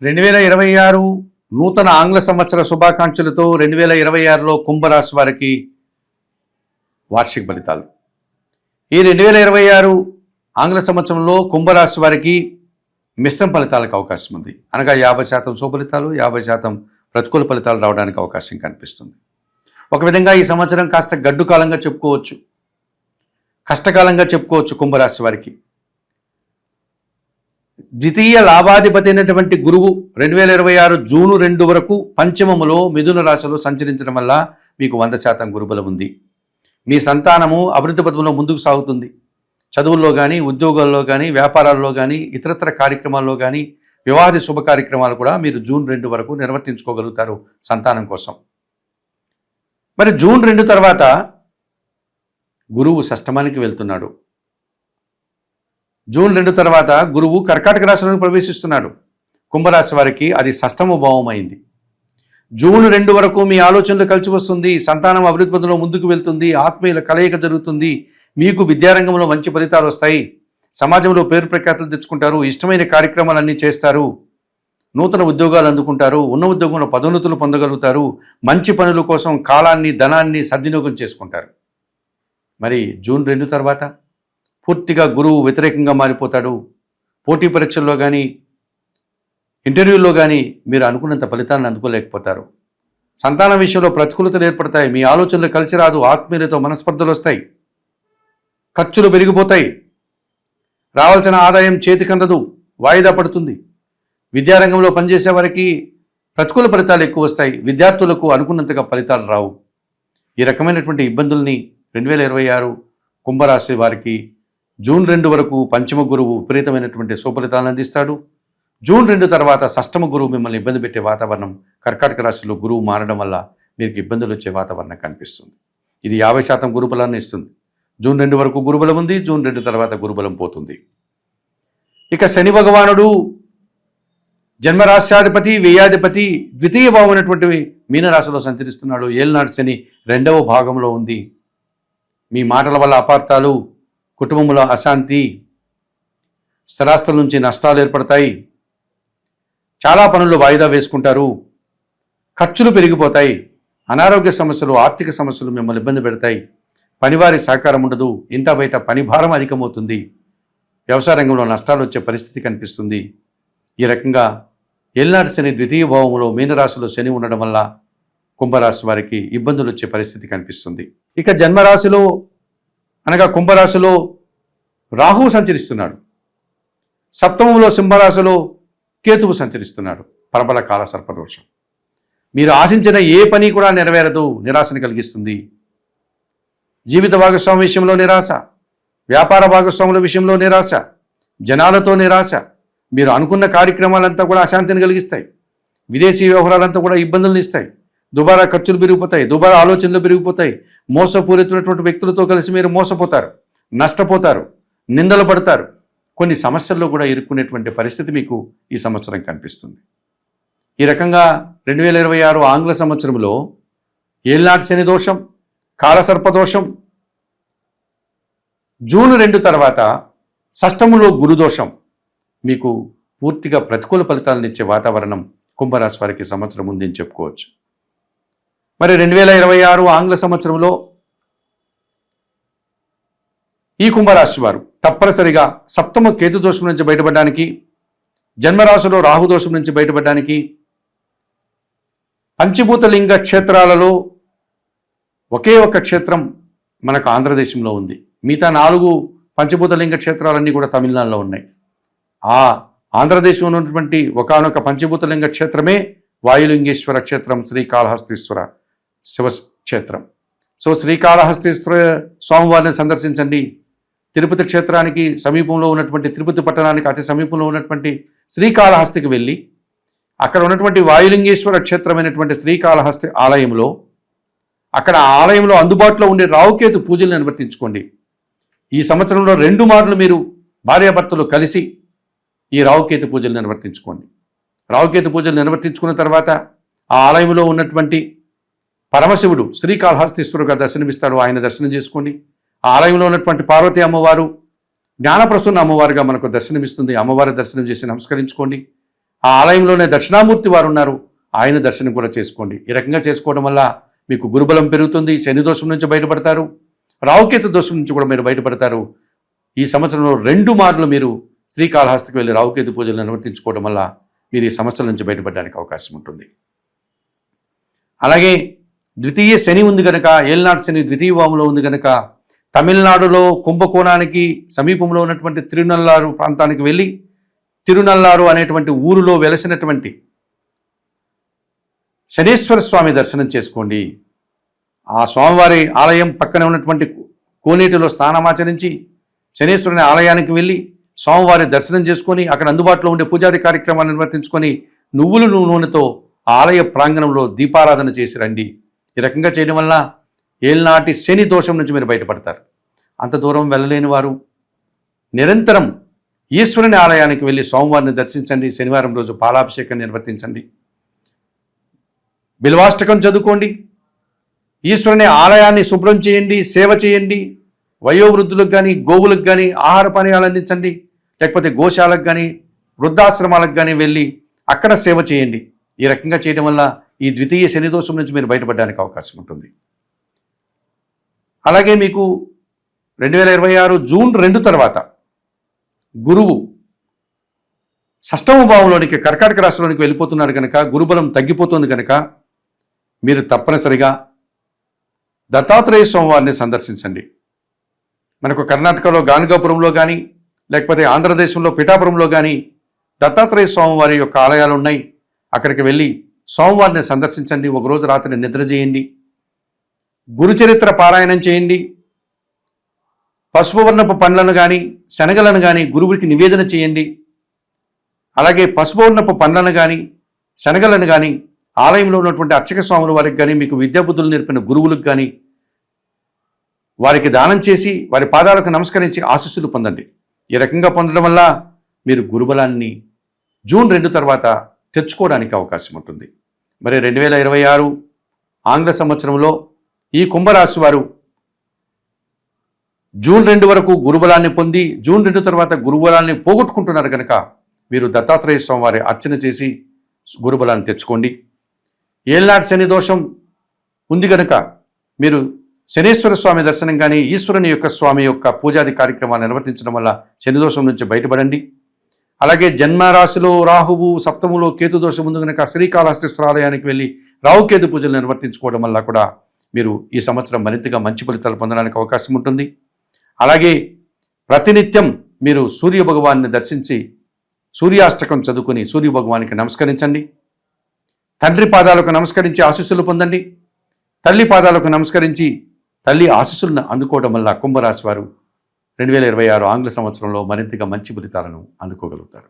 2026 నూతన ఆంగ్ల సంవత్సర శుభాకాంక్షలతో 2026లో కుంభరాశి వారికి వార్షిక ఫలితాలు. ఈ 2026 ఆంగ్ల సంవత్సరంలో కుంభరాశి వారికి మిశ్రమ ఫలితాలకు అవకాశం ఉంది. అనగా 50% శుభ ఫలితాలు, 50% ప్రతికూల ఫలితాలు రావడానికి అవకాశం కనిపిస్తుంది. ఒక విధంగా ఈ సంవత్సరం కాస్త గడ్డు కాలంగా చెప్పుకోవచ్చు, కష్టకాలంగా చెప్పుకోవచ్చు. కుంభరాశి వారికి ద్వితీయ లాభాధిపతి అయినటువంటి గురువు 2026 జూన్ 2 వరకు పంచమములో మిథున రాశిలో సంచరించడం వల్ల మీకు 100% గురుబలం ఉంది. మీ సంతానము అభివృద్ధి పథంలో ముందుకు సాగుతుంది. చదువుల్లో కానీ, ఉద్యోగాల్లో కానీ, వ్యాపారాల్లో కానీ, ఇతరత్ర కార్యక్రమాల్లో కానీ, వివాహాది శుభ కార్యక్రమాలు కూడా మీరు జూన్ 2 వరకు నిర్వర్తించుకోగలుగుతారు సంతానం కోసం. మరి జూన్ 2 తర్వాత గురువు షష్టమానికి వెళ్తున్నాడు. జూన్ 2 తర్వాత గురువు కర్కాటక రాశిలోకి ప్రవేశిస్తున్నాడు. కుంభరాశి వారికి అది షష్టమ భావం అయింది. జూన్ 2 వరకు మీ ఆలోచనలు కలిసి వస్తుంది, సంతానం అభివృద్ధి పథంలో ముందుకు వెళ్తుంది, ఆత్మీయుల కలయిక జరుగుతుంది, మీకు విద్యారంగంలో మంచి ఫలితాలు వస్తాయి, సమాజంలో పేరు ప్రఖ్యాతులు తెచ్చుకుంటారు, ఇష్టమైన కార్యక్రమాలన్నీ చేస్తారు, నూతన ఉద్యోగాలు అందుకుంటారు, ఉన్న ఉద్యోగంలో పదోన్నతులు పొందగలుగుతారు, మంచి పనుల కోసం కాలాన్ని, ధనాన్ని సద్వినియోగం చేసుకుంటారు. మరి జూన్ 2 తర్వాత పూర్తిగా గురువు వ్యతిరేకంగా మారిపోతాడు. పోటీ పరీక్షల్లో కానీ, ఇంటర్వ్యూల్లో కానీ మీరు అనుకున్నంత ఫలితాలను అందుకోలేకపోతారు. సంతానం విషయంలో ప్రతికూలతలు ఏర్పడతాయి, మీ ఆలోచనలు కలిసి రాదు, ఆత్మీయులతో మనస్పర్ధలు వస్తాయి, ఖర్చులు పెరిగిపోతాయి, రావాల్సిన ఆదాయం చేతికందదు, వాయిదా పడుతుంది. విద్యారంగంలో పనిచేసే వారికి ప్రతికూల ఫలితాలు ఎక్కువ వస్తాయి, విద్యార్థులకు అనుకున్నంతగా ఫలితాలు రావు. ఈ రకమైనటువంటి ఇబ్బందుల్ని 2026 కుంభరాశి వారికి జూన్ 2 వరకు పంచమ గురువు విపరీతమైనటువంటి సుఫలితాలను అందిస్తాడు. జూన్ 2 తర్వాత షష్టమ గురువు మిమ్మల్ని ఇబ్బంది పెట్టే వాతావరణం, కర్కాటక రాశిలో గురువు మారడం వల్ల మీకు ఇబ్బందులు వచ్చే వాతావరణం కనిపిస్తుంది. ఇది 50% గురుబలాన్ని ఇస్తుంది. జూన్ 2 వరకు గురుబలం ఉంది, జూన్ 2 తర్వాత గురుబలం పోతుంది. ఇక శని భగవానుడు జన్మరాశ్యాధిపతి, వ్యయాధిపతి, ద్వితీయ భావం అయినటువంటి మీనరాశిలో సంచరిస్తున్నాడు. ఏళ్ళనాడు శని 2వ భాగంలో ఉంది. మీ మాటల వల్ల అపార్థాలు, కుటుంబంలో అశాంతి, స్థిరాస్తుల నుంచి నష్టాలు ఏర్పడతాయి, చాలా పనులు వాయిదా వేసుకుంటారు, ఖర్చులు పెరిగిపోతాయి, అనారోగ్య సమస్యలు, ఆర్థిక సమస్యలు మిమ్మల్ని ఇబ్బంది పెడతాయి, పనివారి సహకారం ఉండదు, ఇంట బయట పని భారం అధికమవుతుంది, వ్యవసాయ రంగంలో నష్టాలు వచ్చే పరిస్థితి కనిపిస్తుంది. ఈ రకంగా ఏళ్ళనాటి శని ద్వితీయ భావంలో మీనరాశిలో శని ఉండడం వల్ల కుంభరాశి వారికి ఇబ్బందులు వచ్చే పరిస్థితి కనిపిస్తుంది. ఇక జన్మరాశిలో అనగా కుంభరాశిలో రాహువు సంచరిస్తున్నాడు. సప్తమంలో సింహరాశిలో కేతువు సంచరిస్తున్నాడు. ప్రబల కాల సర్పదోషం. మీరు ఆశించిన ఏ పని కూడా నెరవేరదు, నిరాశను కలిగిస్తుంది. జీవిత భాగస్వామి విషయంలో నిరాశ, వ్యాపార భాగస్వాముల విషయంలో నిరాశ, జనాలతో నిరాశ, మీరు అనుకున్న కార్యక్రమాలంతా కూడా అశాంతిని కలిగిస్తాయి, విదేశీ వ్యవహారాలంతా కూడా ఇబ్బందులను ఇస్తాయి, దుబారా ఖర్చులు పెరిగిపోతాయి, దుబారా ఆలోచనలు పెరిగిపోతాయి, మోసపూరితమైనటువంటి వ్యక్తులతో కలిసి మీరు మోసపోతారు, నష్టపోతారు, నిందలు పడతారు, కొన్ని సమస్యల్లో కూడా ఇరుక్కునేటువంటి పరిస్థితి మీకు ఈ సంవత్సరం కనిపిస్తుంది. ఈ రకంగా 2026 ఆంగ్ల సంవత్సరంలో ఏళ్ళనాటి శని దోషం, కాలసర్పదోషం, జూన్ 2 తర్వాత షష్టములో గురుదోషం మీకు పూర్తిగా ప్రతికూల ఫలితాలను ఇచ్చే వాతావరణం కుంభరాశి వారికి సంవత్సరం ఉందని చెప్పుకోవచ్చు. మరి 2026 ఆంగ్ల సంవత్సరంలో ఈ కుంభరాశి వారు తప్పనిసరిగా సప్తమ కేతు దోషం నుంచి బయటపడడానికి, జన్మరాశిలో రాహుదోషం నుంచి బయటపడడానికి, పంచభూత లింగ క్షేత్రాలలో ఒకే ఒక్క క్షేత్రం మనకు ఆంధ్రదేశంలో ఉంది. మిగతా 4 పంచభూత లింగ క్షేత్రాలన్నీ కూడా తమిళనాడులో ఉన్నాయి. ఆ ఆంధ్రదేశంలో ఉన్నటువంటి ఒకానొక పంచభూత లింగ క్షేత్రమే వాయులింగేశ్వర క్షేత్రం, శ్రీకాళహస్తీశ్వర శివక్షేత్రం. సో శ్రీకాళహస్తీశ్వర స్వామివారిని సందర్శించండి. తిరుపతి క్షేత్రానికి సమీపంలో ఉన్నటువంటి, తిరుపతి పట్టణానికి అతి సమీపంలో ఉన్నటువంటి శ్రీకాళహస్తికి వెళ్ళి అక్కడ ఉన్నటువంటి వాయులింగేశ్వర క్షేత్రమైనటువంటి శ్రీకాళహస్తి ఆలయంలో, అక్కడ ఆలయంలో అందుబాటులో ఉండే రావుకేతు పూజలు నిర్వర్తించుకోండి. ఈ సంవత్సరంలో 2 మార్లు మీరు భార్యాభర్తలు కలిసి ఈ రావుకేతు పూజలు నిర్వర్తించుకోండి. రావుకేతు పూజలు నిర్వర్తించుకున్న తర్వాత ఆ ఆలయంలో ఉన్నటువంటి పరమశివుడు శ్రీకాళహస్తీశ్వరుగా దర్శనమిస్తాడు, ఆయన దర్శనం చేసుకోండి. ఆ ఆలయంలో ఉన్నటువంటి పార్వతీ అమ్మవారు జ్ఞానప్రసన్న అమ్మవారుగా మనకు దర్శనమిస్తుంది. అమ్మవారి దర్శనం చేసి నమస్కరించుకోండి. ఆ ఆలయంలోనే దక్షిణామూర్తి వారు ఉన్నారు, ఆయన దర్శనం కూడా చేసుకోండి. ఈ రకంగా చేసుకోవడం వల్ల మీకు గురుబలం పెరుగుతుంది, శని దోషం నుంచి బయటపడతారు, రావుకేతు దోషం నుంచి కూడా మీరు బయటపడతారు. ఈ సంవత్సరంలో 2 మార్లు మీరు శ్రీకాళహస్తికి వెళ్ళి రావుకేతు పూజలు నిర్వర్తించుకోవడం వల్ల మీరు ఈ సమస్యల నుంచి బయటపడడానికి అవకాశం ఉంటుంది. అలాగే ద్వితీయ శని ఉంది కనుక, ఏలినాటి శని ద్వితీయ భావంలో ఉంది కనుక, తమిళనాడులో కుంభకోణానికి సమీపంలో ఉన్నటువంటి తిరునల్లారు ప్రాంతానికి వెళ్ళి తిరునల్లారు అనేటువంటి ఊరిలో వెలసినటువంటి శనీశ్వర స్వామి దర్శనం చేసుకోండి. ఆ స్వామివారి ఆలయం పక్కనే ఉన్నటువంటి కోనేటిలో స్నానమాచరించి శనీశ్వరుని ఆలయానికి వెళ్ళి స్వామివారి దర్శనం చేసుకొని అక్కడ అందుబాటులో ఉండే పూజాది కార్యక్రమాలు నిర్వర్తించుకొని నువ్వుల నూనెతో ఆలయ ప్రాంగణంలో దీపారాధన చేసి రండి. ఈ రకంగా చేయడం వల్ల ఏలినాటి శని దోషం నుంచి మీరు బయటపడతారు. అంత దూరం వెళ్ళలేని వారు నిరంతరం ఈశ్వరుని ఆలయానికి వెళ్ళి స్వామివారిని దర్శించండి. శనివారం రోజు పాలాభిషేకం నిర్వర్తించండి, బిల్వాష్టకం చదువుకోండి, ఈశ్వరుని ఆలయాన్ని శుభ్రం చేయండి, సేవ చేయండి. వయోవృద్ధులకు కానీ గోవులకు కానీ ఆహార పానీయాలు అందించండి, లేకపోతే గోశాలకు కానీ వృద్ధాశ్రమాలకు కానీ వెళ్ళి అక్కడ సేవ చేయండి. ఈ రకంగా చేయడం వల్ల ఈ ద్వితీయ శని దోషం నుంచి మీరు బయటపడడానికి అవకాశం ఉంటుంది. అలాగే మీకు 2026 జూన్ 2 తర్వాత గురువు షష్టమ భావంలోనికి కర్కాటక రాశిలోనికి వెళ్ళిపోతున్నాడు కనుక, గురుబలం తగ్గిపోతుంది కనుక మీరు తప్పనిసరిగా దత్తాత్రేయ స్వామివారిని సందర్శించండి. మనకు కర్ణాటకలో గానగాపురంలో కానీ లేకపోతే ఆంధ్రదేశంలో పిఠాపురంలో కానీ దత్తాత్రేయ స్వామివారి యొక్క ఆలయాలు ఉన్నాయి. అక్కడికి వెళ్ళి స్వామివారిని సందర్శించండి. ఒకరోజు రాత్రి నిద్ర చేయండి, గురుచరిత్ర పారాయణం చేయండి, పసుపు వర్ణపు పండ్లను కానీ శనగలను కానీ గురువుకి నివేదన చేయండి. అలాగే పసుపు వర్ణపు పండ్లను కానీ శనగలను కానీ ఆలయంలో ఉన్నటువంటి అర్చక స్వాముల వారికి కానీ మీకు విద్యాబుద్ధులు నేర్పిన గురువులకు కానీ వారికి దానం చేసి వారి పాదాలకు నమస్కరించి ఆశీస్సులు పొందండి. ఈ రకంగా పొందడం వల్ల మీరు గురుబలాన్ని జూన్ 2 తర్వాత తెచ్చుకోవడానికి అవకాశం ఉంటుంది. మరి 2026 ఆంగ్ల సంవత్సరంలో ఈ కుంభరాశి వారు జూన్ 2 వరకు గురుబలాన్ని పొంది జూన్ 2 తర్వాత గురుబలాన్ని పోగొట్టుకుంటున్నారు కనుక మీరు దత్తాత్రేయ స్వామి వారి అర్చన చేసి గురుబలాన్ని తెచ్చుకోండి. ఏలినాటి శని దోషం ఉంది కనుక మీరు శనీశ్వర స్వామి దర్శనం కానీ ఈశ్వరుని యొక్క స్వామి యొక్క పూజాది కార్యక్రమాలు నిర్వర్తించడం వల్ల శని దోషం నుంచి బయటపడండి. అలాగే జన్మరాశిలో రాహువు, సప్తములో కేతు దోషం ఉంది కనుక శ్రీకాళహస్తీశ్వర ఆలయానికి వెళ్ళి రాహుకేతు పూజలు నిర్వర్తించుకోవడం వల్ల కూడా మీరు ఈ సంవత్సరం మరింతగా మంచి ఫలితాలు పొందడానికి అవకాశం ఉంటుంది. అలాగే ప్రతినిత్యం మీరు సూర్య భగవాన్ని దర్శించి సూర్యాష్టకం చదువుకుని సూర్య భగవానికి నమస్కరించండి. తండ్రి పాదాలకు నమస్కరించి ఆశీస్సులు పొందండి. తల్లి పాదాలకు నమస్కరించి తల్లి ఆశీస్సులను అందుకోవడం వల్ల కుంభరాశి వారు 2026 ఆంగ్ల సంవత్సరంలో మరింతగా మంచి ఫలితాలను అందుకోగలుగుతారు.